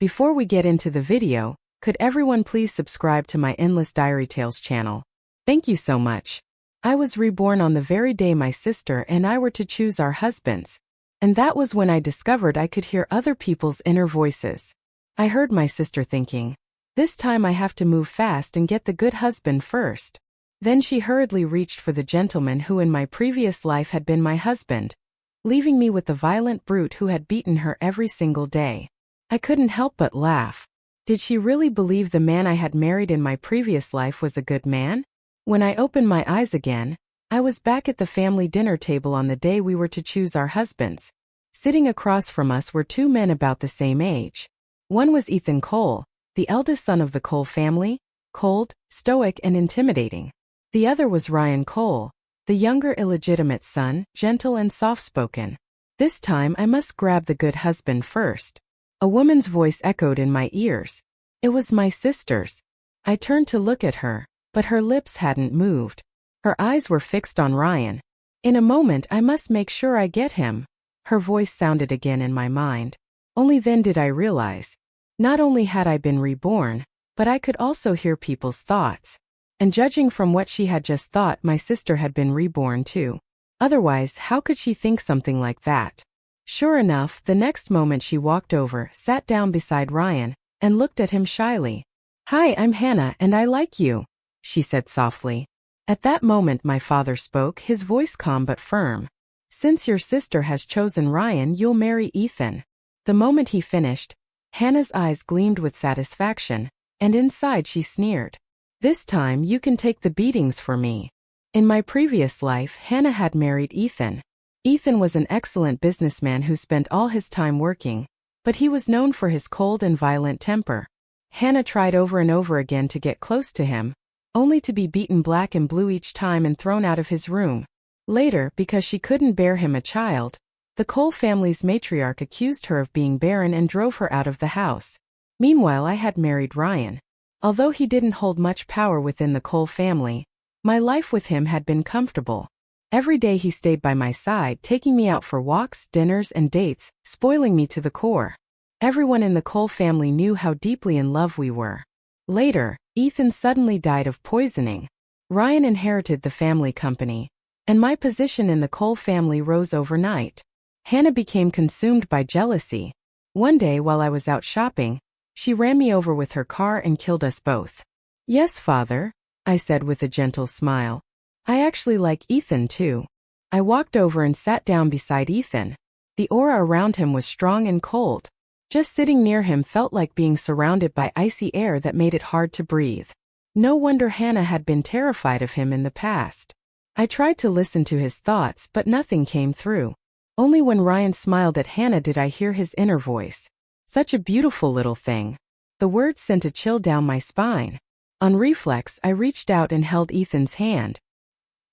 Before we get into the video, could everyone please subscribe to my Endless Diary Tales channel? Thank you so much. I was reborn on the very day my sister and I were to choose our husbands. And that was when I discovered I could hear other people's inner voices. I heard my sister thinking, "This time I have to move fast and get the good husband first." Then she hurriedly reached for the gentleman who in my previous life had been my husband, leaving me with the violent brute who had beaten her every single day. I couldn't help but laugh. Did she really believe the man I had married in my previous life was a good man? When I opened my eyes again, I was back at the family dinner table on the day we were to choose our husbands. Sitting across from us were two men about the same age. One was Ethan Cole, the eldest son of the Cole family, cold, stoic, and intimidating. The other was Ryan Cole, the younger illegitimate son, gentle and soft-spoken. This time I must grab the good husband first. A woman's voice echoed in my ears. It was my sister's. I turned to look at her, but her lips hadn't moved. Her eyes were fixed on Ryan. In a moment I must make sure I get him. Her voice sounded again in my mind. Only then did I realize. Not only had I been reborn, but I could also hear people's thoughts. And judging from what she had just thought, my sister had been reborn too. Otherwise, how could she think something like that? Sure enough, the next moment she walked over, sat down beside Ryan, and looked at him shyly. "Hi, I'm Hannah, and I like you," she said softly. At that moment my father spoke, his voice calm but firm. "Since your sister has chosen Ryan, you'll marry Ethan." The moment he finished, Hannah's eyes gleamed with satisfaction, and inside she sneered. "This time you can take the beatings for me." In my previous life, Hannah had married Ethan. Ethan was an excellent businessman who spent all his time working, but he was known for his cold and violent temper. Hannah tried over and over again to get close to him, only to be beaten black and blue each time and thrown out of his room. Later, because she couldn't bear him a child, the Cole family's matriarch accused her of being barren and drove her out of the house. Meanwhile, I had married Ryan. Although he didn't hold much power within the Cole family, my life with him had been comfortable. Every day he stayed by my side, taking me out for walks, dinners, and dates, spoiling me to the core. Everyone in the Cole family knew how deeply in love we were. Later, Ethan suddenly died of poisoning. Ryan inherited the family company, and my position in the Cole family rose overnight. Hannah became consumed by jealousy. One day while I was out shopping, she ran me over with her car and killed us both. "Yes, father," I said with a gentle smile. "I actually like Ethan too." I walked over and sat down beside Ethan. The aura around him was strong and cold. Just sitting near him felt like being surrounded by icy air that made it hard to breathe. No wonder Hannah had been terrified of him in the past. I tried to listen to his thoughts, but nothing came through. Only when Ryan smiled at Hannah did I hear his inner voice. "Such a beautiful little thing." The words sent a chill down my spine. On reflex, I reached out and held Ethan's hand.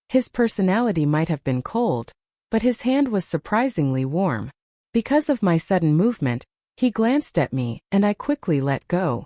His personality might have been cold, but his hand was surprisingly warm. Because of my sudden movement, he glanced at me, and I quickly let go.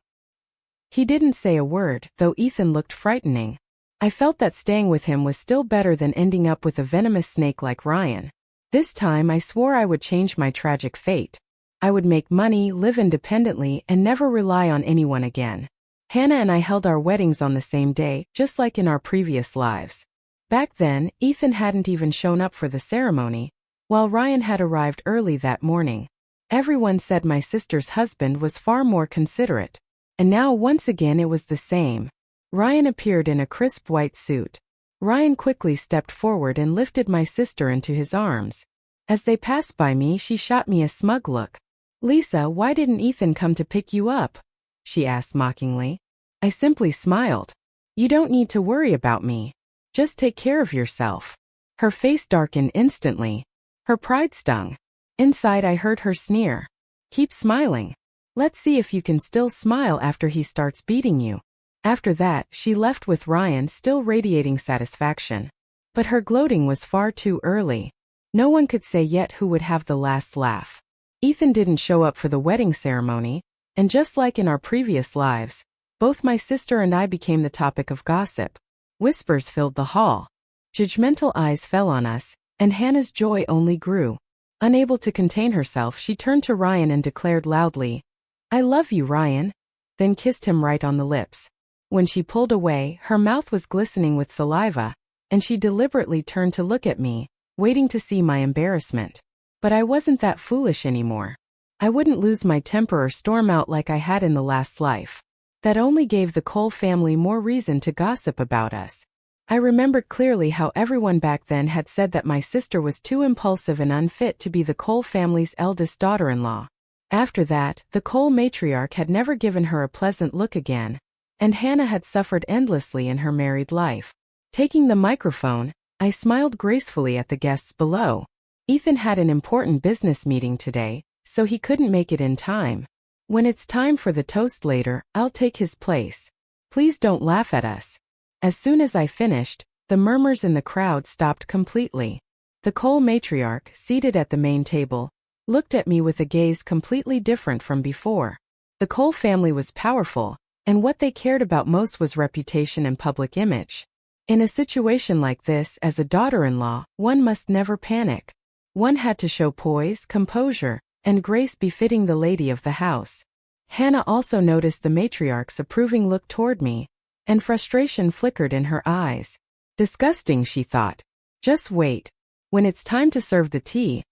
He didn't say a word, though Ethan looked frightening. I felt that staying with him was still better than ending up with a venomous snake like Ryan. This time I swore I would change my tragic fate. I would make money, live independently, and never rely on anyone again. Hannah and I held our weddings on the same day, just like in our previous lives. Back then, Ethan hadn't even shown up for the ceremony, while Ryan had arrived early that morning. Everyone said my sister's husband was far more considerate. And now once again it was the same. Ryan appeared in a crisp white suit. Ryan quickly stepped forward and lifted my sister into his arms. As they passed by me, she shot me a smug look. "Lisa, why didn't Ethan come to pick you up?" she asked mockingly. I simply smiled. "You don't need to worry about me. Just take care of yourself." Her face darkened instantly. Her pride stung. Inside I heard her sneer. "Keep smiling. Let's see if you can still smile after he starts beating you." After that, she left with Ryan still radiating satisfaction. But her gloating was far too early. No one could say yet who would have the last laugh. Ethan didn't show up for the wedding ceremony, and just like in our previous lives, both my sister and I became the topic of gossip. Whispers filled the hall. Judgmental eyes fell on us, and Hannah's joy only grew. Unable to contain herself, she turned to Ryan and declared loudly, "I love you, Ryan," then kissed him right on the lips. When she pulled away, her mouth was glistening with saliva, and she deliberately turned to look at me, waiting to see my embarrassment. But I wasn't that foolish anymore. I wouldn't lose my temper or storm out like I had in the last life. That only gave the Cole family more reason to gossip about us. I remembered clearly how everyone back then had said that my sister was too impulsive and unfit to be the Cole family's eldest daughter-in-law. After that, the Cole matriarch had never given her a pleasant look again, and Hannah had suffered endlessly in her married life. Taking the microphone, I smiled gracefully at the guests below. Ethan had an important business meeting today, so he couldn't make it in time. When it's time for the toast later, I'll take his place. Please don't laugh at us. As soon as I finished, the murmurs in the crowd stopped completely. The Cole matriarch, seated at the main table, looked at me with a gaze completely different from before. The Cole family was powerful, and what they cared about most was reputation and public image. In a situation like this, as a daughter-in-law, one must never panic. One had to show poise, composure, and grace befitting the lady of the house. Hannah also noticed the matriarch's approving look toward me, and frustration flickered in her eyes. Disgusting, she thought. Just wait. When it's time to serve the tea,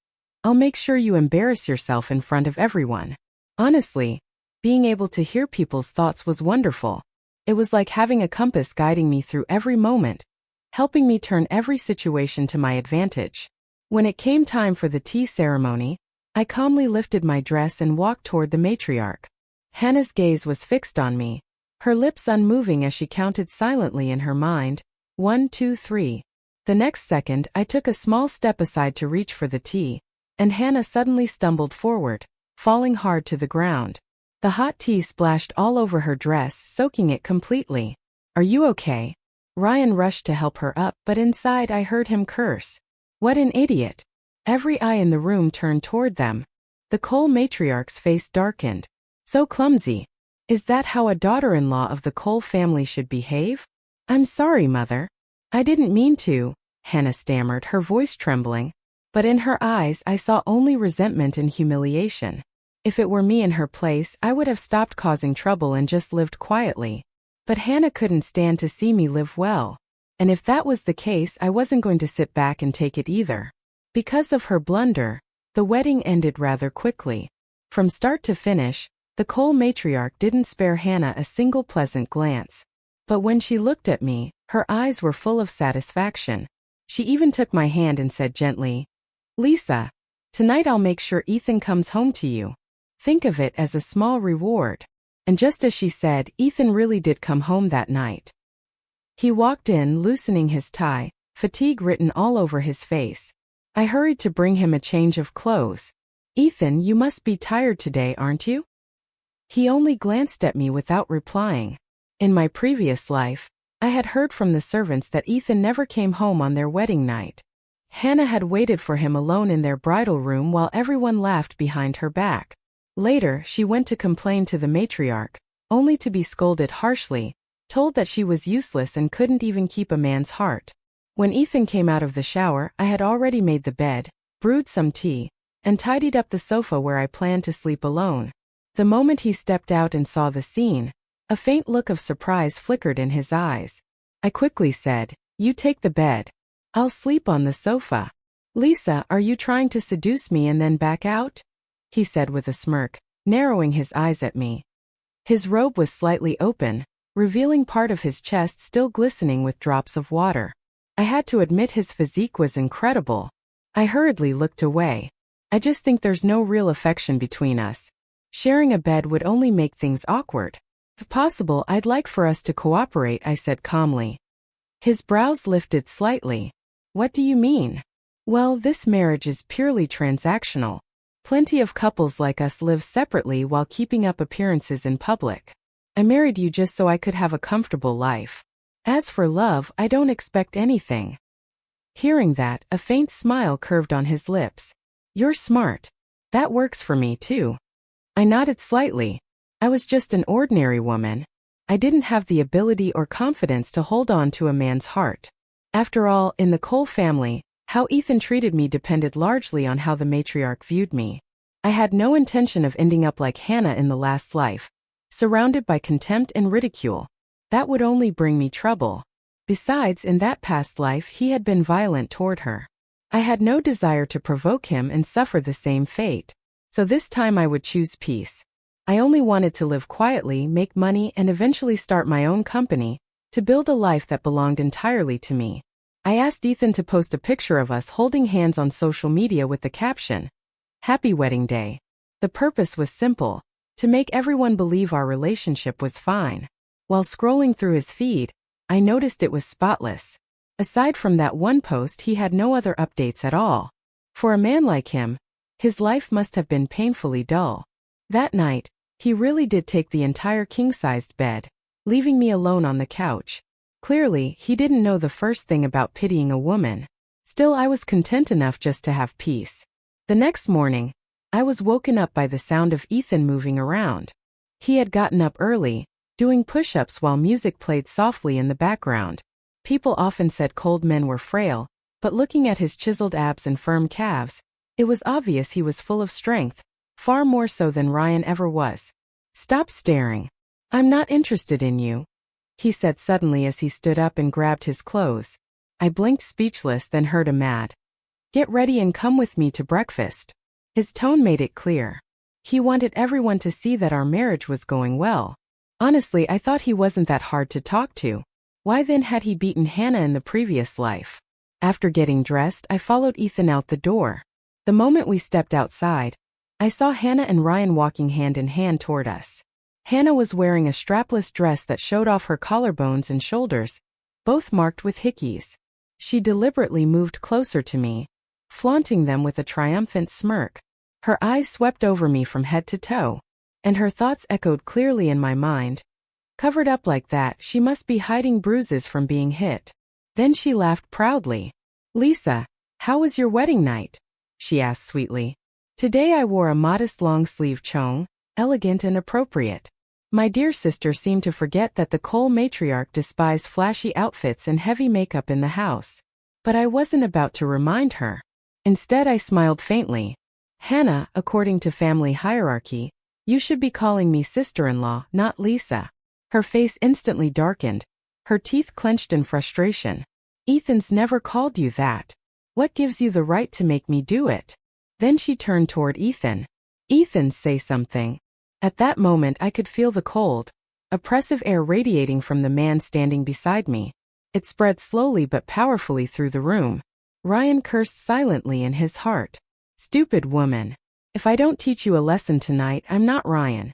I'll make sure you embarrass yourself in front of everyone. Honestly, being able to hear people's thoughts was wonderful. It was like having a compass guiding me through every moment, helping me turn every situation to my advantage. When it came time for the tea ceremony, I calmly lifted my dress and walked toward the matriarch. Hannah's gaze was fixed on me, her lips unmoving as she counted silently in her mind, 1, 2, 3. The next second, I took a small step aside to reach for the tea, and Hannah suddenly stumbled forward, falling hard to the ground. The hot tea splashed all over her dress, soaking it completely. "Are you okay?" Ryan rushed to help her up, but inside I heard him curse. What an idiot. Every eye in the room turned toward them. The Cole matriarch's face darkened. So clumsy. Is that how a daughter-in-law of the Cole family should behave? "I'm sorry, Mother. I didn't mean to," Hannah stammered, her voice trembling. But in her eyes I saw only resentment and humiliation. If it were me in her place, I would have stopped causing trouble and just lived quietly. But Hannah couldn't stand to see me live well. And if that was the case, I wasn't going to sit back and take it either. Because of her blunder, the wedding ended rather quickly. From start to finish, the Cole matriarch didn't spare Hannah a single pleasant glance. But when she looked at me, her eyes were full of satisfaction. She even took my hand and said gently, "Lisa, tonight I'll make sure Ethan comes home to you. Think of it as a small reward." And just as she said, Ethan really did come home that night. He walked in, loosening his tie, fatigue written all over his face. I hurried to bring him a change of clothes. "Ethan, you must be tired today, aren't you?" He only glanced at me without replying. In my previous life, I had heard from the servants that Ethan never came home on their wedding night. Hannah had waited for him alone in their bridal room while everyone laughed behind her back. Later, she went to complain to the matriarch, only to be scolded harshly, told that she was useless and couldn't even keep a man's heart. When Ethan came out of the shower, I had already made the bed, brewed some tea, and tidied up the sofa where I planned to sleep alone. The moment he stepped out and saw the scene, a faint look of surprise flickered in his eyes. I quickly said, "You take the bed. I'll sleep on the sofa." "Lisa, are you trying to seduce me and then back out?" he said with a smirk, narrowing his eyes at me. His robe was slightly open, revealing part of his chest still glistening with drops of water. I had to admit his physique was incredible. I hurriedly looked away. "I just think there's no real affection between us. Sharing a bed would only make things awkward. If possible, I'd like for us to cooperate," I said calmly. His brows lifted slightly. "What do you mean?" "Well, this marriage is purely transactional. Plenty of couples like us live separately while keeping up appearances in public. I married you just so I could have a comfortable life. As for love, I don't expect anything." Hearing that, a faint smile curved on his lips. "You're smart. That works for me too." I nodded slightly. I was just an ordinary woman. I didn't have the ability or confidence to hold on to a man's heart. After all, in the Cole family, how Ethan treated me depended largely on how the matriarch viewed me. I had no intention of ending up like Hannah in the last life, surrounded by contempt and ridicule. That would only bring me trouble. Besides, in that past life he had been violent toward her. I had no desire to provoke him and suffer the same fate. So this time I would choose peace. I only wanted to live quietly, make money, and eventually start my own company, to build a life that belonged entirely to me. I asked Ethan to post a picture of us holding hands on social media with the caption, "Happy Wedding Day." The purpose was simple, to make everyone believe our relationship was fine. While scrolling through his feed, I noticed it was spotless. Aside from that one post, he had no other updates at all. For a man like him, his life must have been painfully dull. That night, he really did take the entire king-sized bed, leaving me alone on the couch. Clearly, he didn't know the first thing about pitying a woman. Still, I was content enough just to have peace. The next morning, I was woken up by the sound of Ethan moving around. He had gotten up early, doing push-ups while music played softly in the background. People often said cold men were frail, but looking at his chiseled abs and firm calves, it was obvious he was full of strength, far more so than Ryan ever was. "Stop staring. I'm not interested in you," he said suddenly as he stood up and grabbed his clothes. I blinked speechless, then heard a mad, "Get ready and come with me to breakfast." His tone made it clear. He wanted everyone to see that our marriage was going well. Honestly, I thought he wasn't that hard to talk to. Why then had he beaten Hannah in the previous life? After getting dressed, I followed Ethan out the door. The moment we stepped outside, I saw Hannah and Ryan walking hand in hand toward us. Hannah was wearing a strapless dress that showed off her collarbones and shoulders, both marked with hickeys. She deliberately moved closer to me, flaunting them with a triumphant smirk. Her eyes swept over me from head to toe, and her thoughts echoed clearly in my mind. Covered up like that, she must be hiding bruises from being hit. Then she laughed proudly. "Lisa, how was your wedding night?" she asked sweetly. "Today I wore a modest long-sleeve chong, elegant and appropriate." My dear sister seemed to forget that the Cole matriarch despised flashy outfits and heavy makeup in the house. But I wasn't about to remind her. Instead, I smiled faintly. "Hannah, according to family hierarchy, you should be calling me sister-in-law, not Lisa." Her face instantly darkened, her teeth clenched in frustration. "Ethan's never called you that. What gives you the right to make me do it?" Then she turned toward Ethan. "Ethan, say something." At that moment I could feel the cold, oppressive air radiating from the man standing beside me. It spread slowly but powerfully through the room. Ryan cursed silently in his heart. "Stupid woman. If I don't teach you a lesson tonight, I'm not Ryan."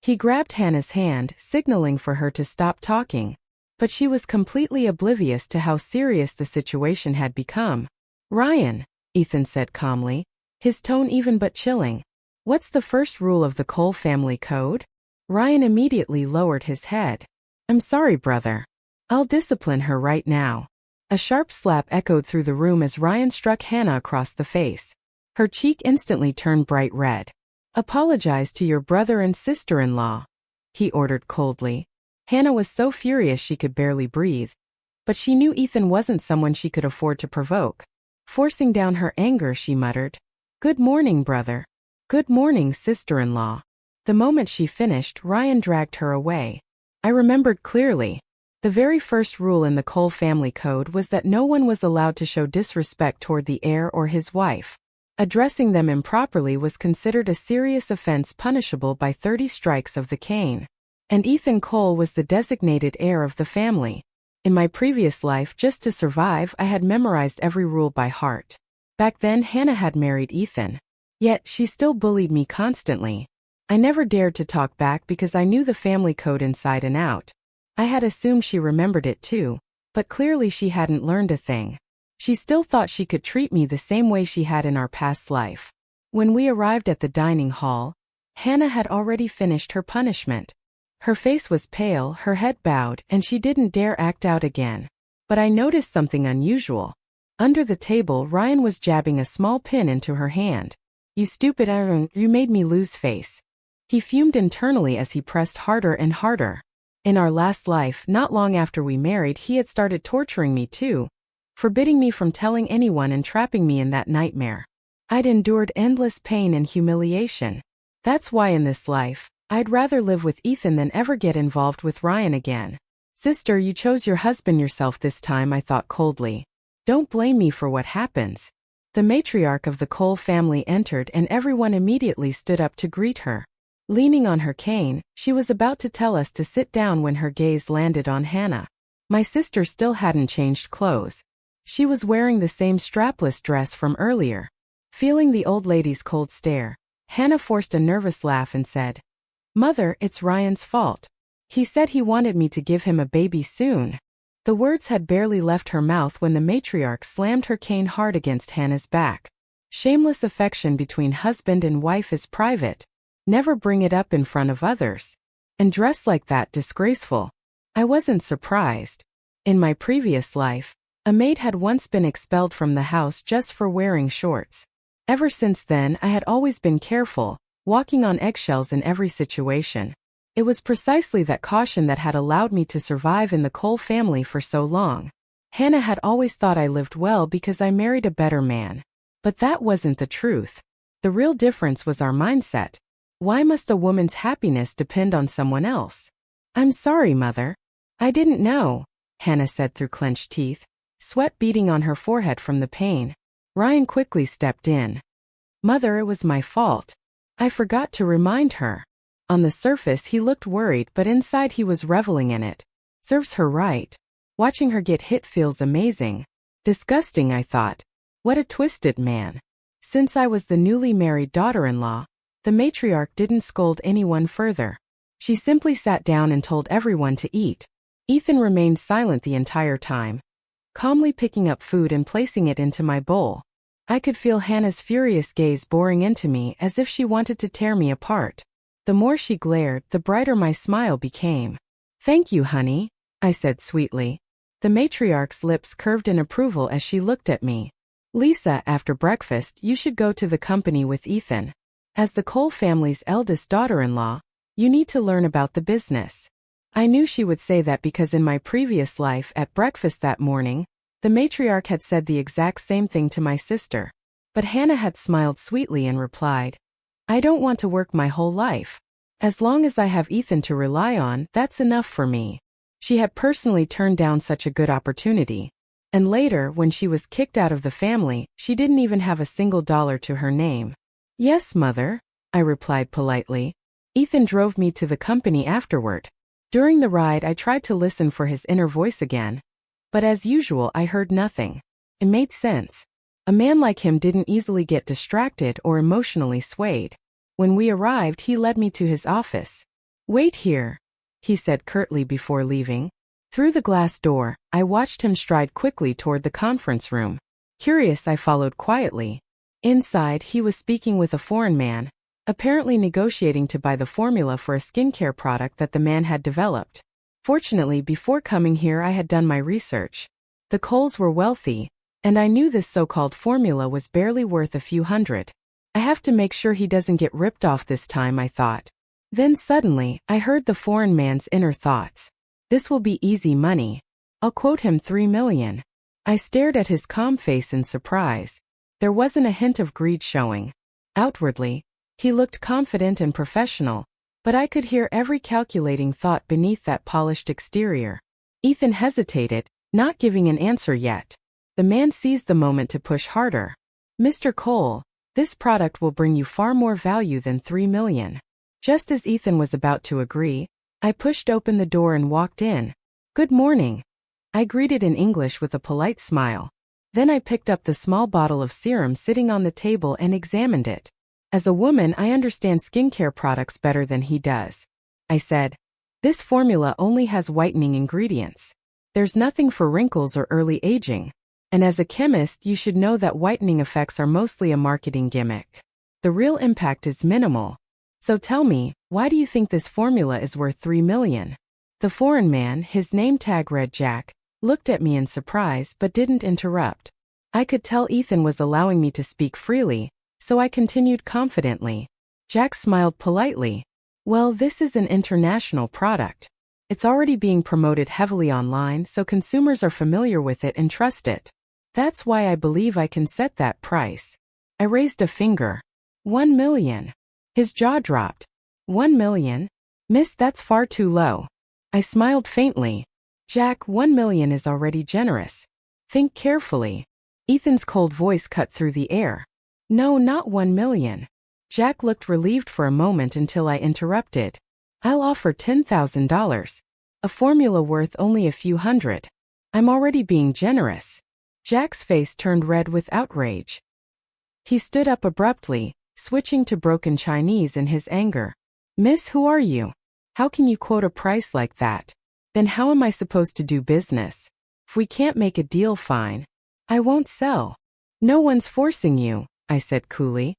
He grabbed Hannah's hand, signaling for her to stop talking. But she was completely oblivious to how serious the situation had become. "Ryan," Ethan said calmly, his tone even but chilling. "What's the first rule of the Cole family code?" Ryan immediately lowered his head. "I'm sorry, brother. I'll discipline her right now." A sharp slap echoed through the room as Ryan struck Hannah across the face. Her cheek instantly turned bright red. "Apologize to your brother and sister-in-law," he ordered coldly. Hannah was so furious she could barely breathe. But she knew Ethan wasn't someone she could afford to provoke. Forcing down her anger, she muttered, "Good morning, brother." "Good morning, sister-in-law." The moment she finished, Ryan dragged her away. I remembered clearly. The very first rule in the Cole family code was that no one was allowed to show disrespect toward the heir or his wife. Addressing them improperly was considered a serious offense punishable by 30 strikes of the cane. And Ethan Cole was the designated heir of the family. In my previous life, just to survive, I had memorized every rule by heart. Back then, Hannah had married Ethan. Yet, she still bullied me constantly. I never dared to talk back because I knew the family code inside and out. I had assumed she remembered it too, but clearly she hadn't learned a thing. She still thought she could treat me the same way she had in our past life. When we arrived at the dining hall, Hannah had already finished her punishment. Her face was pale, her head bowed, and she didn't dare act out again. But I noticed something unusual. Under the table, Ryan was jabbing a small pin into her hand. "You stupid iron, you made me lose face." He fumed internally as he pressed harder and harder. In our last life, not long after we married, he had started torturing me too, forbidding me from telling anyone and trapping me in that nightmare. I'd endured endless pain and humiliation. That's why in this life, I'd rather live with Ethan than ever get involved with Ryan again. Sister, you chose your husband yourself this time, I thought coldly. Don't blame me for what happens. The matriarch of the Cole family entered and everyone immediately stood up to greet her. Leaning on her cane, she was about to tell us to sit down when her gaze landed on Hannah. My sister still hadn't changed clothes. She was wearing the same strapless dress from earlier. Feeling the old lady's cold stare, Hannah forced a nervous laugh and said, "Mother, it's Ryan's fault. He said he wanted me to give him a baby soon." The words had barely left her mouth when the matriarch slammed her cane hard against Hannah's back. Shameless affection between husband and wife is private. Never bring it up in front of others. And dress like that, disgraceful. I wasn't surprised. In my previous life, a maid had once been expelled from the house just for wearing shorts. Ever since then, I had always been careful, walking on eggshells in every situation. It was precisely that caution that had allowed me to survive in the Cole family for so long. Hannah had always thought I lived well because I married a better man. But that wasn't the truth. The real difference was our mindset. Why must a woman's happiness depend on someone else? "I'm sorry, Mother. I didn't know," Hannah said through clenched teeth, sweat beading on her forehead from the pain. Ryan quickly stepped in. "Mother, it was my fault. I forgot to remind her." On the surface he looked worried, but inside he was reveling in it. Serves her right. Watching her get hit feels amazing. Disgusting, I thought. What a twisted man. Since I was the newly married daughter-in-law, the matriarch didn't scold anyone further. She simply sat down and told everyone to eat. Ethan remained silent the entire time, calmly picking up food and placing it into my bowl. I could feel Hannah's furious gaze boring into me as if she wanted to tear me apart. The more she glared, the brighter my smile became. "Thank you, honey," I said sweetly. The matriarch's lips curved in approval as she looked at me. "Lisa, after breakfast, you should go to the company with Ethan. As the Cole family's eldest daughter-in-law, you need to learn about the business." I knew she would say that because in my previous life at breakfast that morning, the matriarch had said the exact same thing to my sister. But Hannah had smiled sweetly and replied, "I don't want to work my whole life. As long as I have Ethan to rely on, that's enough for me." She had personally turned down such a good opportunity. And later, when she was kicked out of the family, she didn't even have a single dollar to her name. "Yes, Mother," I replied politely. Ethan drove me to the company afterward. During the ride, I tried to listen for his inner voice again. But as usual, I heard nothing. It made sense. A man like him didn't easily get distracted or emotionally swayed. When we arrived, he led me to his office. "Wait here," he said curtly before leaving. Through the glass door, I watched him stride quickly toward the conference room. Curious, I followed quietly. Inside, he was speaking with a foreign man, apparently negotiating to buy the formula for a skincare product that the man had developed. Fortunately, before coming here, I had done my research. The Coles were wealthy, and I knew this so-called formula was barely worth a few hundred. I have to make sure he doesn't get ripped off this time, I thought. Then suddenly, I heard the foreign man's inner thoughts. "This will be easy money. I'll quote him 3 million. I stared at his calm face in surprise. There wasn't a hint of greed showing. Outwardly, he looked confident and professional, but I could hear every calculating thought beneath that polished exterior. Ethan hesitated, not giving an answer yet. The man seized the moment to push harder. "Mr. Cole, this product will bring you far more value than 3 million. Just as Ethan was about to agree, I pushed open the door and walked in. "Good morning," I greeted in English with a polite smile. Then I picked up the small bottle of serum sitting on the table and examined it. As a woman, I understand skincare products better than he does. I said, "This formula only has whitening ingredients. There's nothing for wrinkles or early aging. And as a chemist, you should know that whitening effects are mostly a marketing gimmick. The real impact is minimal. So tell me, why do you think this formula is worth 3 million? The foreign man, his name tag read Jack, looked at me in surprise but didn't interrupt. I could tell Ethan was allowing me to speak freely, so I continued confidently. Jack smiled politely. "Well, this is an international product. It's already being promoted heavily online, so consumers are familiar with it and trust it. That's why I believe I can set that price." I raised a finger. 1 million. His jaw dropped. 1 million? Miss, that's far too low. I smiled faintly. Jack, 1 million is already generous. Think carefully. Ethan's cold voice cut through the air. No, not 1 million. Jack looked relieved for a moment until I interrupted. I'll offer $10,000. A formula worth only a few hundred. I'm already being generous. Jack's face turned red with outrage. He stood up abruptly, switching to broken Chinese in his anger. Miss, who are you? How can you quote a price like that? Then how am I supposed to do business? If we can't make a deal, fine. I won't sell. No one's forcing you, I said coolly.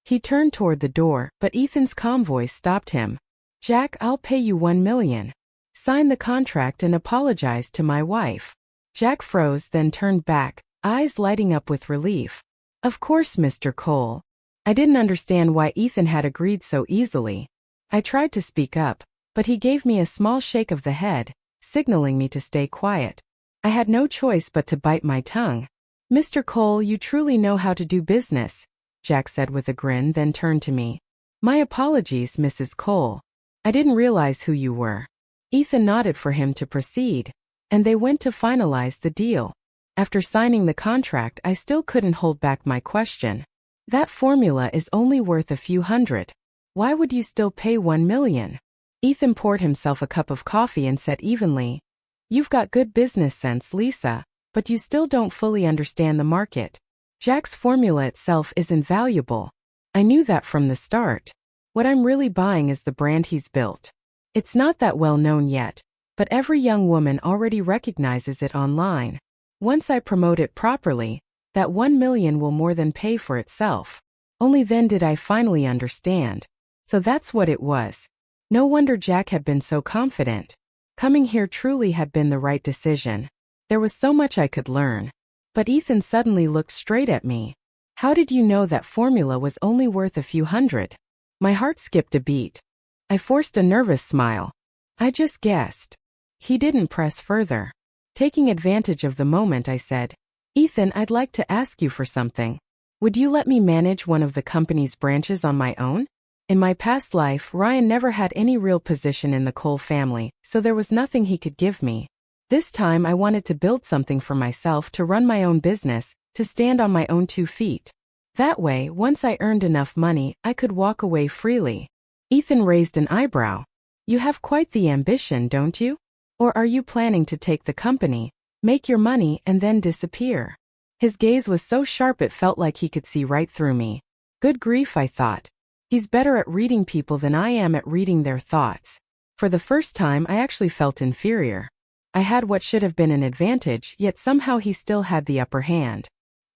He turned toward the door, but Ethan's calm voice stopped him. Jack, I'll pay you 1 million. Sign the contract and apologize to my wife. Jack froze, then turned back, eyes lighting up with relief. Of course, Mr. Cole. I didn't understand why Ethan had agreed so easily. I tried to speak up, but he gave me a small shake of the head, signaling me to stay quiet. I had no choice but to bite my tongue. Mr. Cole, you truly know how to do business, Jack said with a grin, then turned to me. My apologies, Mrs. Cole. I didn't realize who you were. Ethan nodded for him to proceed, and they went to finalize the deal. After signing the contract, I still couldn't hold back my question. That formula is only worth a few hundred. Why would you still pay 1 million? Ethan poured himself a cup of coffee and said evenly, You've got good business sense, Lisa, but you still don't fully understand the market. Jack's formula itself isn't valuable. I knew that from the start. What I'm really buying is the brand he's built. It's not that well known yet, but every young woman already recognizes it online. Once I promote it properly, that 1 million will more than pay for itself. Only then did I finally understand. So that's what it was. No wonder Jack had been so confident. Coming here truly had been the right decision. There was so much I could learn. But Ethan suddenly looked straight at me. How did you know that formula was only worth a few hundred? My heart skipped a beat. I forced a nervous smile. I just guessed. He didn't press further. Taking advantage of the moment, I said, Ethan, I'd like to ask you for something. Would you let me manage one of the company's branches on my own? In my past life, Ryan never had any real position in the Cole family, so there was nothing he could give me. This time I wanted to build something for myself, to run my own business, to stand on my own 2 feet. That way, once I earned enough money, I could walk away freely. Ethan raised an eyebrow. You have quite the ambition, don't you? Or are you planning to take the company, make your money, and then disappear? His gaze was so sharp it felt like he could see right through me. Good grief, I thought. He's better at reading people than I am at reading their thoughts. For the first time, I actually felt inferior. I had what should have been an advantage, yet somehow he still had the upper hand.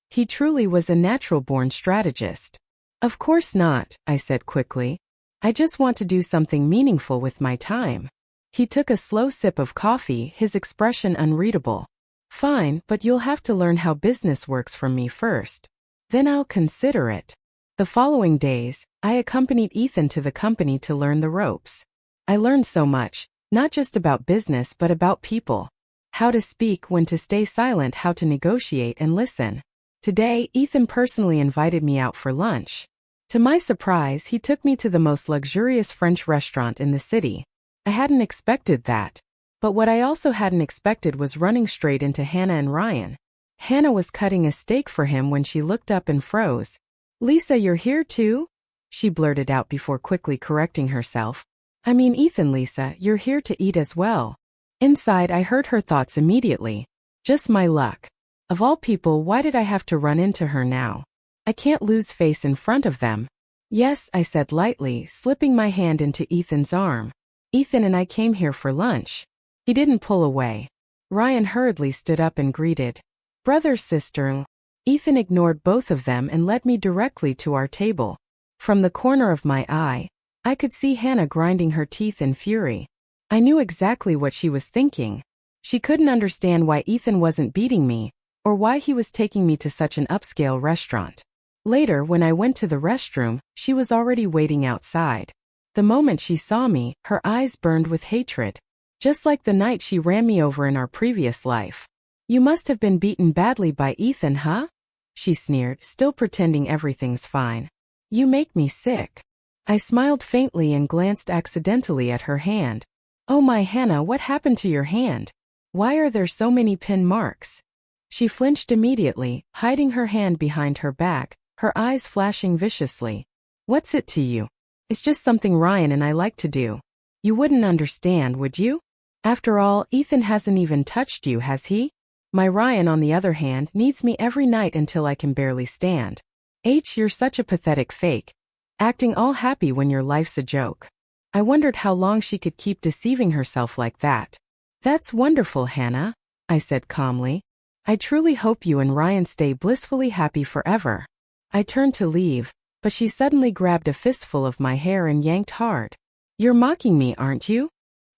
He truly was a natural-born strategist. Of course not, I said quickly. I just want to do something meaningful with my time. He took a slow sip of coffee, his expression unreadable. Fine, but you'll have to learn how business works from me first. Then I'll consider it. The following days, I accompanied Ethan to the company to learn the ropes. I learned so much, not just about business but about people. How to speak, when to stay silent, how to negotiate and listen. Today, Ethan personally invited me out for lunch. To my surprise, he took me to the most luxurious French restaurant in the city. I hadn't expected that. But what I also hadn't expected was running straight into Hannah and Ryan. Hannah was cutting a steak for him when she looked up and froze. Lisa, you're here too? She blurted out before quickly correcting herself. I mean Ethan, Lisa, you're here to eat as well. Inside, I heard her thoughts immediately. Just my luck. Of all people, why did I have to run into her now? I can't lose face in front of them. Yes, I said lightly, slipping my hand into Ethan's arm. Ethan and I came here for lunch. He didn't pull away. Ryan hurriedly stood up and greeted. Brother, sister. Ethan ignored both of them and led me directly to our table. From the corner of my eye, I could see Hannah grinding her teeth in fury. I knew exactly what she was thinking. She couldn't understand why Ethan wasn't beating me, or why he was taking me to such an upscale restaurant. Later, when I went to the restroom, she was already waiting outside. The moment she saw me, her eyes burned with hatred. Just like the night she ran me over in our previous life. You must have been beaten badly by Ethan, huh? she sneered, still pretending everything's fine. You make me sick. I smiled faintly and glanced accidentally at her hand. Oh my Hannah, what happened to your hand? Why are there so many pin marks? She flinched immediately, hiding her hand behind her back, her eyes flashing viciously. What's it to you? It's just something Ryan and I like to do. You wouldn't understand, would you? After all, Ethan hasn't even touched you, has he? My Ryan, on the other hand, needs me every night until I can barely stand. You're such a pathetic fake. Acting all happy when your life's a joke. I wondered how long she could keep deceiving herself like that. That's wonderful, Hannah, I said calmly. I truly hope you and Ryan stay blissfully happy forever. I turned to leave, but she suddenly grabbed a fistful of my hair and yanked hard. You're mocking me, aren't you?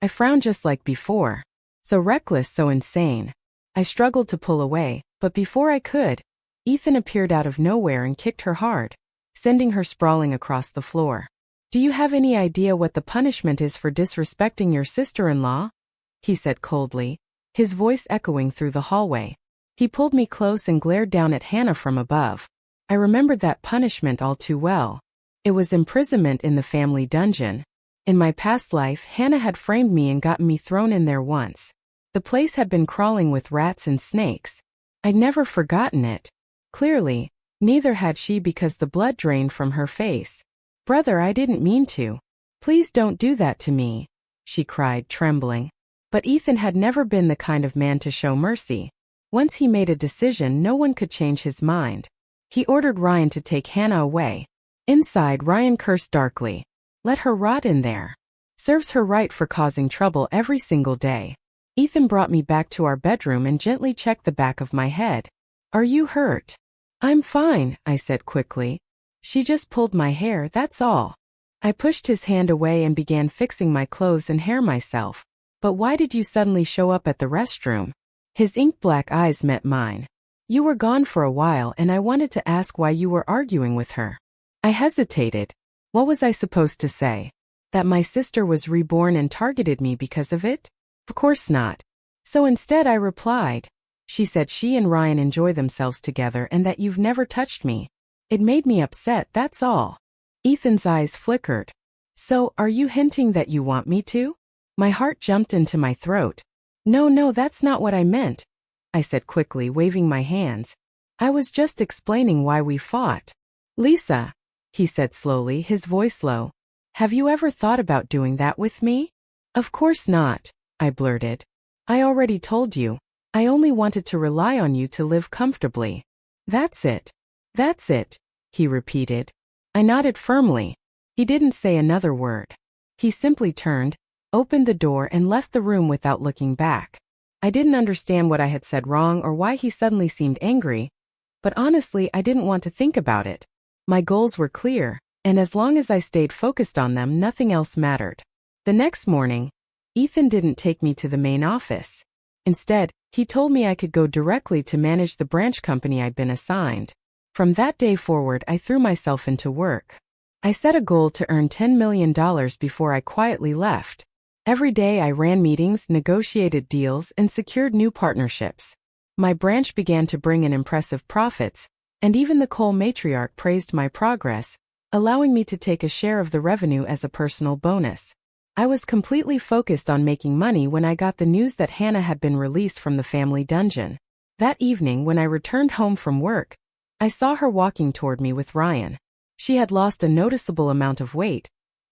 I frowned just like before. So reckless, so insane. I struggled to pull away, but before I could, Ethan appeared out of nowhere and kicked her hard, sending her sprawling across the floor. Do you have any idea what the punishment is for disrespecting your sister-in-law? He said coldly, his voice echoing through the hallway. He pulled me close and glared down at Hannah from above. I remembered that punishment all too well. It was imprisonment in the family dungeon. In my past life, Hannah had framed me and gotten me thrown in there once. The place had been crawling with rats and snakes. I'd never forgotten it. Clearly, neither had she, because the blood drained from her face. Brother, I didn't mean to. Please don't do that to me, she cried, trembling. But Ethan had never been the kind of man to show mercy. Once he made a decision, no one could change his mind. He ordered Ryan to take Hannah away. Inside, Ryan cursed darkly. Let her rot in there. Serves her right for causing trouble every single day. Ethan brought me back to our bedroom and gently checked the back of my head. Are you hurt? I'm fine, I said quickly. She just pulled my hair, that's all. I pushed his hand away and began fixing my clothes and hair myself. But why did you suddenly show up at the restroom? His ink-black eyes met mine. You were gone for a while and I wanted to ask why you were arguing with her. I hesitated. What was I supposed to say? That my sister was reborn and targeted me because of it? Of course not. So instead I replied. She said she and Ryan enjoy themselves together and that you've never touched me. It made me upset, that's all. Ethan's eyes flickered. So, are you hinting that you want me to? My heart jumped into my throat. No, that's not what I meant, I said quickly, waving my hands. I was just explaining why we fought. Lisa, he said slowly, his voice low. Have you ever thought about doing that with me? Of course not, I blurted. I already told you. I only wanted to rely on you to live comfortably. That's it, he repeated. I nodded firmly. He didn't say another word. He simply turned, opened the door and left the room without looking back. I didn't understand what I had said wrong or why he suddenly seemed angry, but honestly I didn't want to think about it. My goals were clear, and as long as I stayed focused on them, nothing else mattered. The next morning, Ethan didn't take me to the main office. Instead, he told me I could go directly to manage the branch company I'd been assigned. From that day forward, I threw myself into work. I set a goal to earn $10 million before I quietly left. Every day I ran meetings, negotiated deals, and secured new partnerships. My branch began to bring in impressive profits, and even the coal matriarch praised my progress, allowing me to take a share of the revenue as a personal bonus. I was completely focused on making money when I got the news that Hannah had been released from the family dungeon. That evening, when I returned home from work, I saw her walking toward me with Ryan. She had lost a noticeable amount of weight,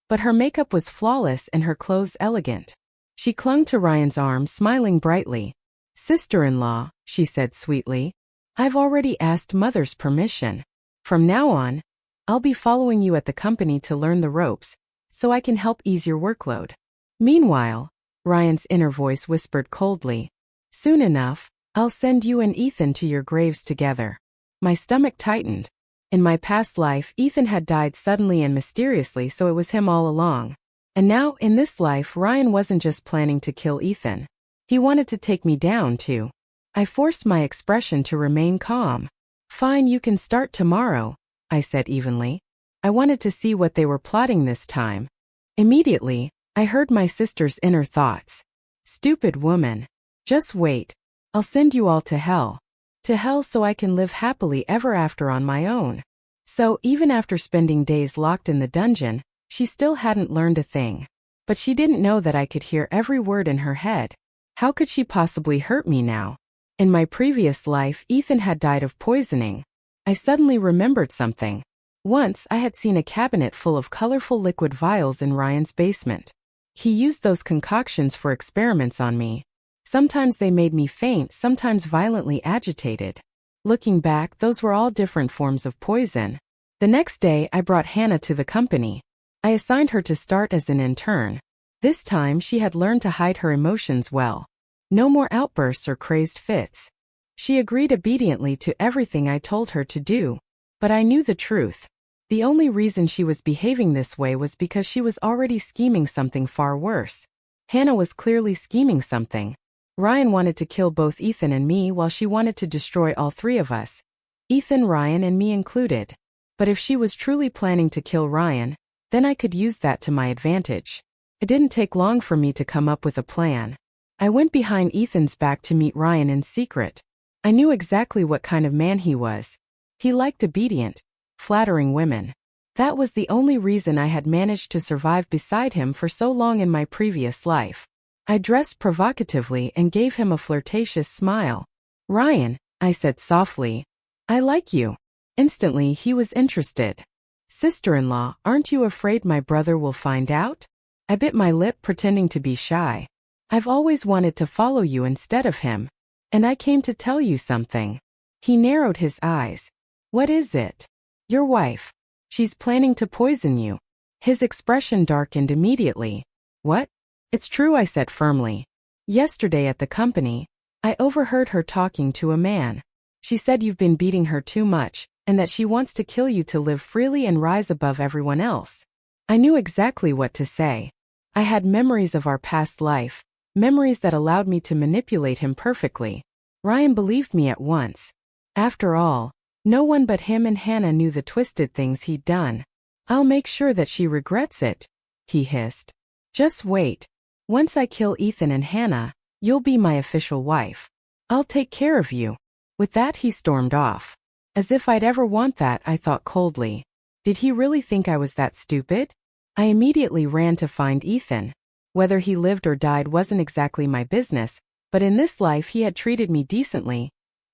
but her makeup was flawless and her clothes elegant. She clung to Ryan's arm, smiling brightly. Sister-in-law, she said sweetly, I've already asked Mother's permission. From now on, I'll be following you at the company to learn the ropes, so I can help ease your workload. Meanwhile, Ryan's inner voice whispered coldly, soon enough, I'll send you and Ethan to your graves together. My stomach tightened. In my past life, Ethan had died suddenly and mysteriously, so it was him all along. And now, in this life, Ryan wasn't just planning to kill Ethan. He wanted to take me down, too. I forced my expression to remain calm. Fine, you can start tomorrow, I said evenly. I wanted to see what they were plotting this time. Immediately, I heard my sister's inner thoughts. Stupid woman. Just wait. I'll send you all to hell. To hell so I can live happily ever after on my own. So, even after spending days locked in the dungeon, she still hadn't learned a thing. But she didn't know that I could hear every word in her head. How could she possibly hurt me now? In my previous life, Ethan had died of poisoning. I suddenly remembered something. Once, I had seen a cabinet full of colorful liquid vials in Ryan's basement. He used those concoctions for experiments on me. Sometimes they made me faint, sometimes violently agitated. Looking back, those were all different forms of poison. The next day, I brought Hannah to the company. I assigned her to start as an intern. This time, she had learned to hide her emotions well. No more outbursts or crazed fits. She agreed obediently to everything I told her to do. But I knew the truth. The only reason she was behaving this way was because she was already scheming something far worse. Hannah was clearly scheming something. Ryan wanted to kill both Ethan and me while she wanted to destroy all three of us. Ethan, Ryan, and me included. But if she was truly planning to kill Ryan, then I could use that to my advantage. It didn't take long for me to come up with a plan. I went behind Ethan's back to meet Ryan in secret. I knew exactly what kind of man he was. He liked obedient, flattering women. That was the only reason I had managed to survive beside him for so long in my previous life. I dressed provocatively and gave him a flirtatious smile. "Ryan," I said softly, "I like you." Instantly, he was interested. "Sister-in-law, aren't you afraid my brother will find out?" I bit my lip, pretending to be shy. "I've always wanted to follow you instead of him. And I came to tell you something." He narrowed his eyes. "What is it?" "Your wife. She's planning to poison you." His expression darkened immediately. "What?" "It's true," I said firmly. "Yesterday at the company, I overheard her talking to a man. She said you've been beating her too much, and that she wants to kill you to live freely and rise above everyone else." I knew exactly what to say. I had memories of our past life, memories that allowed me to manipulate him perfectly. Ryan believed me at once. After all, no one but him and Hannah knew the twisted things he'd done. "I'll make sure that she regrets it," he hissed. "Just wait. Once I kill Ethan and Hannah, you'll be my official wife. I'll take care of you." With that, he stormed off. As if I'd ever want that, I thought coldly. Did he really think I was that stupid? I immediately ran to find Ethan. Whether he lived or died wasn't exactly my business, but in this life he had treated me decently,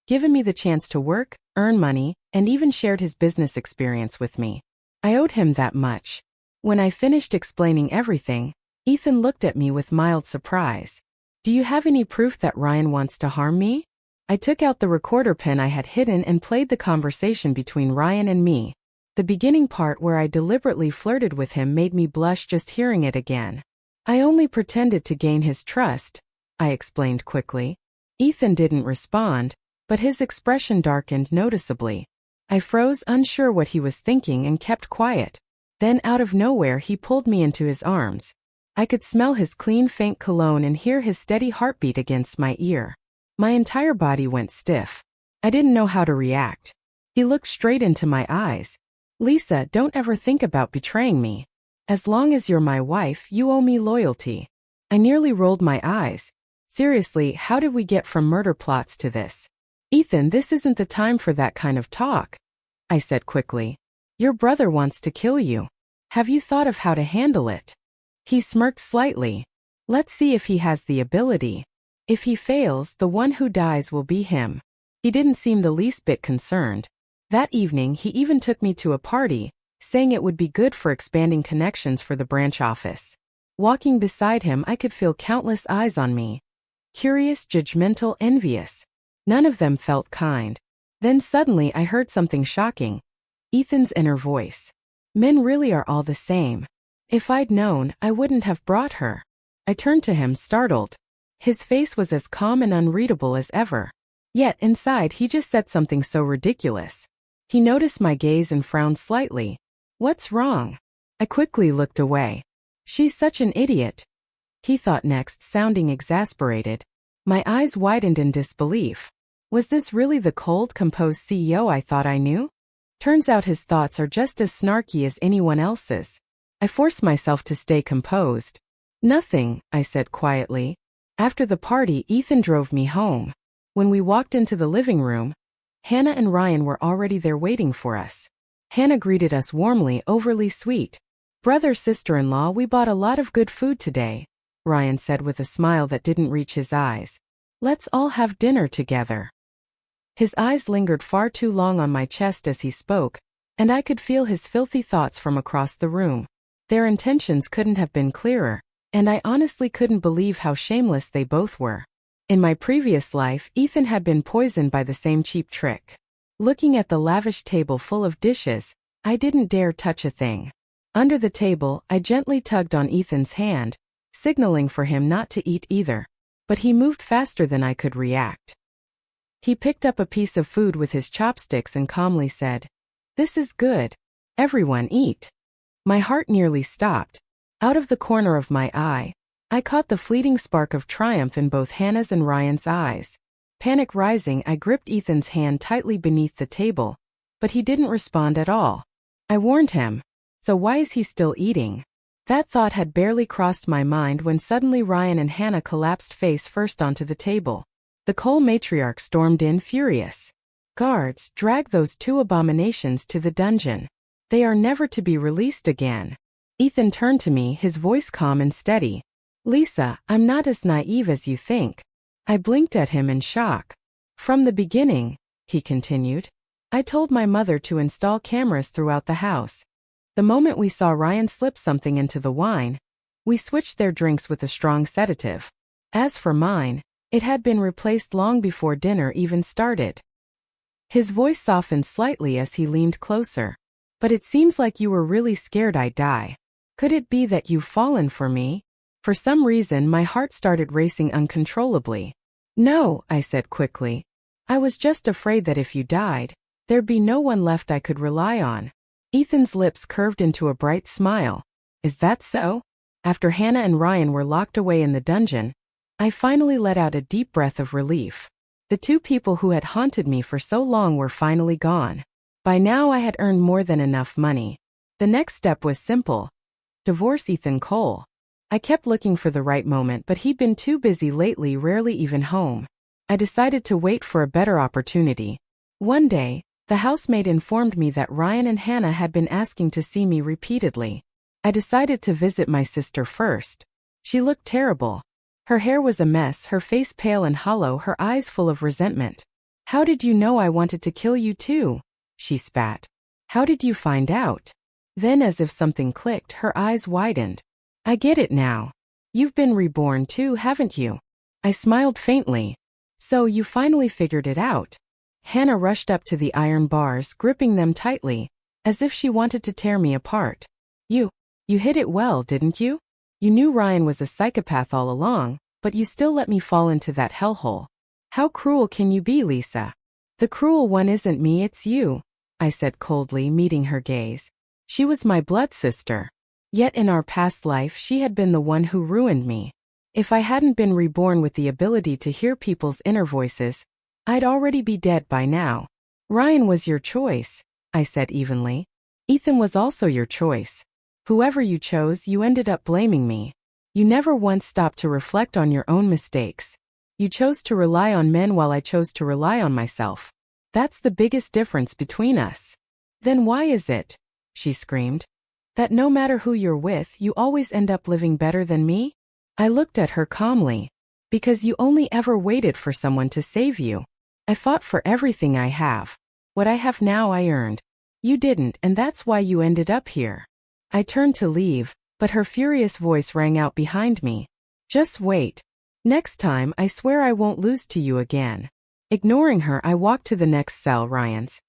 given me the chance to work, earn money, and even shared his business experience with me. I owed him that much. When I finished explaining everything, Ethan looked at me with mild surprise. "Do you have any proof that Ryan wants to harm me?" I took out the recorder pen I had hidden and played the conversation between Ryan and me. The beginning part where I deliberately flirted with him made me blush just hearing it again. "I only pretended to gain his trust," I explained quickly. Ethan didn't respond, but his expression darkened noticeably. I froze, unsure what he was thinking, and kept quiet. Then out of nowhere he pulled me into his arms. I could smell his clean, faint cologne and hear his steady heartbeat against my ear. My entire body went stiff. I didn't know how to react. He looked straight into my eyes. "Lisa, don't ever think about betraying me. As long as you're my wife, you owe me loyalty." I nearly rolled my eyes. Seriously, how did we get from murder plots to this? "Ethan, this isn't the time for that kind of talk," I said quickly. "Your brother wants to kill you. Have you thought of how to handle it?" He smirked slightly. "Let's see if he has the ability. If he fails, the one who dies will be him." He didn't seem the least bit concerned. That evening, he even took me to a party, saying it would be good for expanding connections for the branch office. Walking beside him, I could feel countless eyes on me. Curious, judgmental, envious. None of them felt kind. Then suddenly I heard something shocking. Ethan's inner voice. "Men really are all the same. If I'd known, I wouldn't have brought her." I turned to him, startled. His face was as calm and unreadable as ever. Yet inside he just said something so ridiculous. He noticed my gaze and frowned slightly. "What's wrong?" I quickly looked away. "She's such an idiot," he thought next, sounding exasperated. My eyes widened in disbelief. Was this really the cold, composed CEO I thought I knew? Turns out his thoughts are just as snarky as anyone else's. I forced myself to stay composed. "Nothing," I said quietly. After the party, Ethan drove me home. When we walked into the living room, Hannah and Ryan were already there waiting for us. Hannah greeted us warmly, overly sweet. "Brother, sister-in-law, we bought a lot of good food today," Ryan said with a smile that didn't reach his eyes. "Let's all have dinner together." His eyes lingered far too long on my chest as he spoke, and I could feel his filthy thoughts from across the room. Their intentions couldn't have been clearer, and I honestly couldn't believe how shameless they both were. In my previous life, Ethan had been poisoned by the same cheap trick. Looking at the lavish table full of dishes, I didn't dare touch a thing. Under the table, I gently tugged on Ethan's hand, signaling for him not to eat either, but he moved faster than I could react. He picked up a piece of food with his chopsticks and calmly said, "This is good. Everyone eat." My heart nearly stopped. Out of the corner of my eye, I caught the fleeting spark of triumph in both Hannah's and Ryan's eyes. Panic rising, I gripped Ethan's hand tightly beneath the table, but he didn't respond at all. I warned him. So why is he still eating? That thought had barely crossed my mind when suddenly Ryan and Hannah collapsed face first onto the table. The Cole matriarch stormed in furious. "Guards, drag those two abominations to the dungeon. They are never to be released again." Ethan turned to me, his voice calm and steady. "Lisa, I'm not as naive as you think." I blinked at him in shock. "From the beginning," he continued, "I told my mother to install cameras throughout the house. The moment we saw Ryan slip something into the wine, we switched their drinks with a strong sedative. As for mine, it had been replaced long before dinner even started." His voice softened slightly as he leaned closer. "But it seems like you were really scared I'd die. Could it be that you've fallen for me?" For some reason, my heart started racing uncontrollably. "No," I said quickly. "I was just afraid that if you died, there'd be no one left I could rely on." Ethan's lips curved into a bright smile. "Is that so?" After Hannah and Ryan were locked away in the dungeon, I finally let out a deep breath of relief. The two people who had haunted me for so long were finally gone. By now I had earned more than enough money. The next step was simple. Divorce Ethan Cole. I kept looking for the right moment, but he'd been too busy lately, rarely even home. I decided to wait for a better opportunity. One day, the housemaid informed me that Ryan and Hannah had been asking to see me repeatedly. I decided to visit my sister first. She looked terrible. Her hair was a mess, her face pale and hollow, her eyes full of resentment. "How did you know I wanted to kill you too?" she spat. "How did you find out?" Then, as if something clicked, her eyes widened. "I get it now. You've been reborn too, haven't you?" I smiled faintly. "So you finally figured it out?" Hannah rushed up to the iron bars, gripping them tightly, as if she wanted to tear me apart. You hid it well, didn't you? You knew Ryan was a psychopath all along, but you still let me fall into that hellhole. How cruel can you be, Lisa?" "The cruel one isn't me, it's you," I said coldly, meeting her gaze. She was my blood sister. Yet in our past life she had been the one who ruined me. If I hadn't been reborn with the ability to hear people's inner voices, I'd already be dead by now. "Ryan was your choice," I said evenly. "Ethan was also your choice. Whoever you chose, you ended up blaming me. You never once stopped to reflect on your own mistakes. You chose to rely on men while I chose to rely on myself. That's the biggest difference between us." "Then why is it," she screamed, "that no matter who you're with, you always end up living better than me?" I looked at her calmly. "Because you only ever waited for someone to save you. I fought for everything I have. What I have now I earned. You didn't, and that's why you ended up here." I turned to leave, but her furious voice rang out behind me. "Just wait. Next time I swear I won't lose to you again." Ignoring her, I walked to the next cell, Ryan's.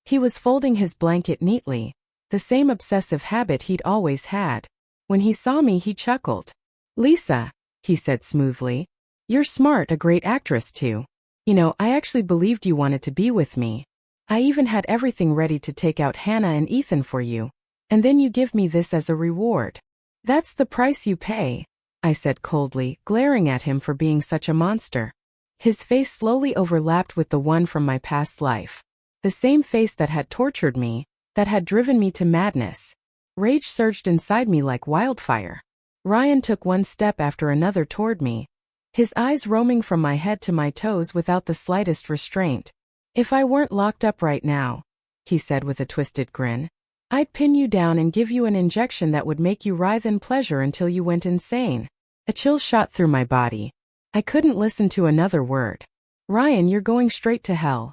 He was folding his blanket neatly, the same obsessive habit he'd always had. When he saw me, he chuckled. "Lisa," he said smoothly, "you're smart, a great actress too. You know, I actually believed you wanted to be with me. I even had everything ready to take out Hannah and Ethan for you. And then you give me this as a reward. That's the price you pay," I said coldly, glaring at him for being such a monster. His face slowly overlapped with the one from my past life. The same face that had tortured me, that had driven me to madness. Rage surged inside me like wildfire. Ryan took one step after another toward me, his eyes roaming from my head to my toes without the slightest restraint. If I weren't locked up right now, he said with a twisted grin, I'd pin you down and give you an injection that would make you writhe in pleasure until you went insane. A chill shot through my body. I couldn't listen to another word. Ryan, you're going straight to hell.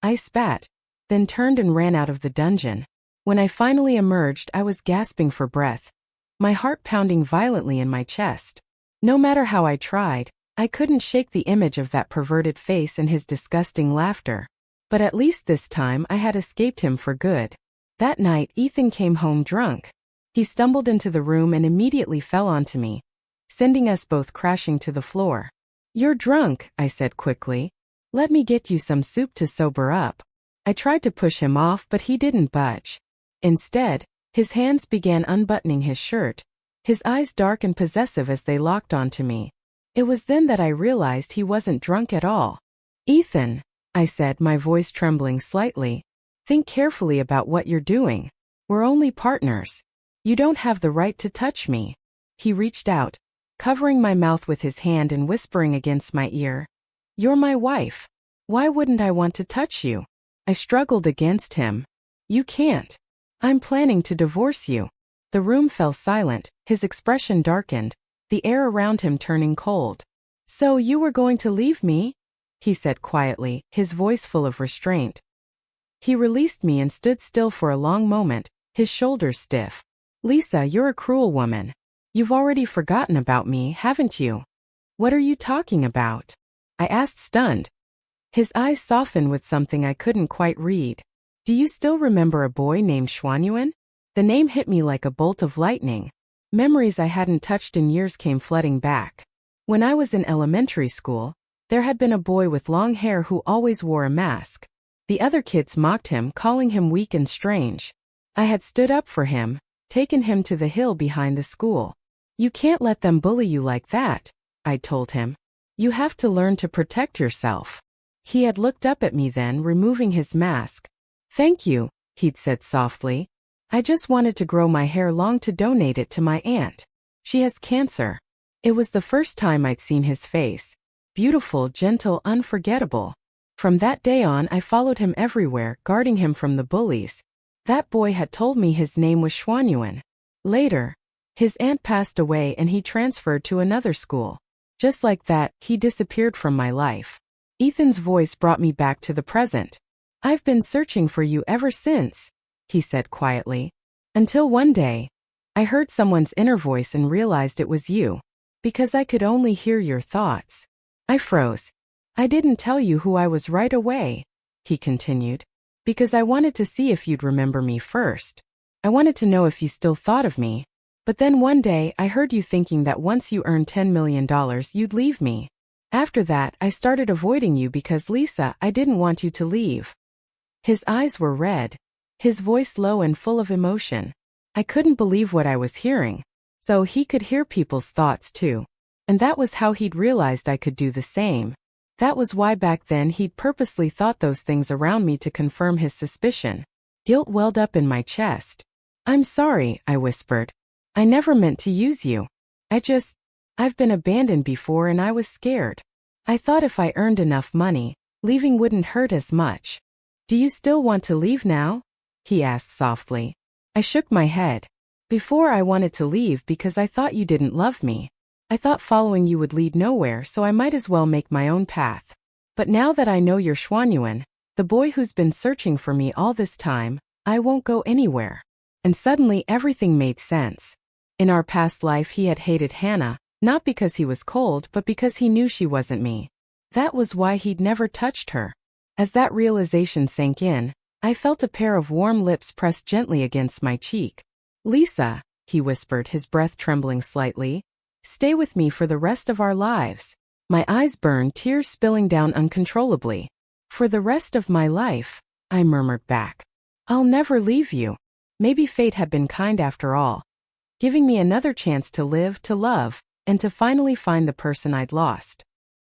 I spat, then turned and ran out of the dungeon. When I finally emerged, I was gasping for breath, my heart pounding violently in my chest. No matter how I tried, I couldn't shake the image of that perverted face and his disgusting laughter. But at least this time I had escaped him for good. That night, Ethan came home drunk. He stumbled into the room and immediately fell onto me, sending us both crashing to the floor. You're drunk, I said quickly. Let me get you some soup to sober up. I tried to push him off, but he didn't budge. Instead, his hands began unbuttoning his shirt, his eyes dark and possessive as they locked onto me. It was then that I realized he wasn't drunk at all. Ethan, I said, my voice trembling slightly, think carefully about what you're doing. We're only partners. You don't have the right to touch me. He reached out, covering my mouth with his hand and whispering against my ear. You're my wife. Why wouldn't I want to touch you? I struggled against him. You can't. I'm planning to divorce you. The room fell silent, his expression darkened, the air around him turning cold. So you were going to leave me? He said quietly, his voice full of restraint. He released me and stood still for a long moment, his shoulders stiff. Lisa, you're a cruel woman. You've already forgotten about me, haven't you? What are you talking about? I asked, stunned. His eyes softened with something I couldn't quite read. Do you still remember a boy named Xuanyuan? The name hit me like a bolt of lightning. Memories I hadn't touched in years came flooding back. When I was in elementary school, there had been a boy with long hair who always wore a mask. The other kids mocked him, calling him weak and strange. I had stood up for him, taken him to the hill behind the school. You can't let them bully you like that, I'd told him. You have to learn to protect yourself. He had looked up at me then, removing his mask. Thank you, he'd said softly. I just wanted to grow my hair long to donate it to my aunt. She has cancer. It was the first time I'd seen his face. Beautiful, gentle, unforgettable. From that day on, I followed him everywhere, guarding him from the bullies. That boy had told me his name was Xuanyuan. Later, his aunt passed away and he transferred to another school. Just like that, he disappeared from my life. Ethan's voice brought me back to the present. I've been searching for you ever since, he said quietly. Until one day, I heard someone's inner voice and realized it was you. Because I could only hear your thoughts. I froze. I didn't tell you who I was right away, he continued. Because I wanted to see if you'd remember me first. I wanted to know if you still thought of me. But then one day I heard you thinking that once you earned $10 million you'd leave me. After that, I started avoiding you because Lisa, I didn't want you to leave. His eyes were red, his voice low and full of emotion. I couldn't believe what I was hearing. So he could hear people's thoughts too. And that was how he'd realized I could do the same. That was why back then he'd purposely thought those things around me to confirm his suspicion. Guilt welled up in my chest. I'm sorry, I whispered. I never meant to use you. I've been abandoned before and I was scared. I thought if I earned enough money, leaving wouldn't hurt as much. Do you still want to leave now? He asked softly. I shook my head. Before I wanted to leave because I thought you didn't love me. I thought following you would lead nowhere, so I might as well make my own path. But now that I know you're Xuanyuan, the boy who's been searching for me all this time, I won't go anywhere. And suddenly everything made sense. In our past life he had hated Hannah, not because he was cold but because he knew she wasn't me. That was why he'd never touched her. As that realization sank in, I felt a pair of warm lips pressed gently against my cheek. Lisa, he whispered, his breath trembling slightly. Stay with me for the rest of our lives. My eyes burned, tears spilling down uncontrollably. For the rest of my life, I murmured back. I'll never leave you. Maybe fate had been kind after all, giving me another chance to live, to love, and to finally find the person I'd lost.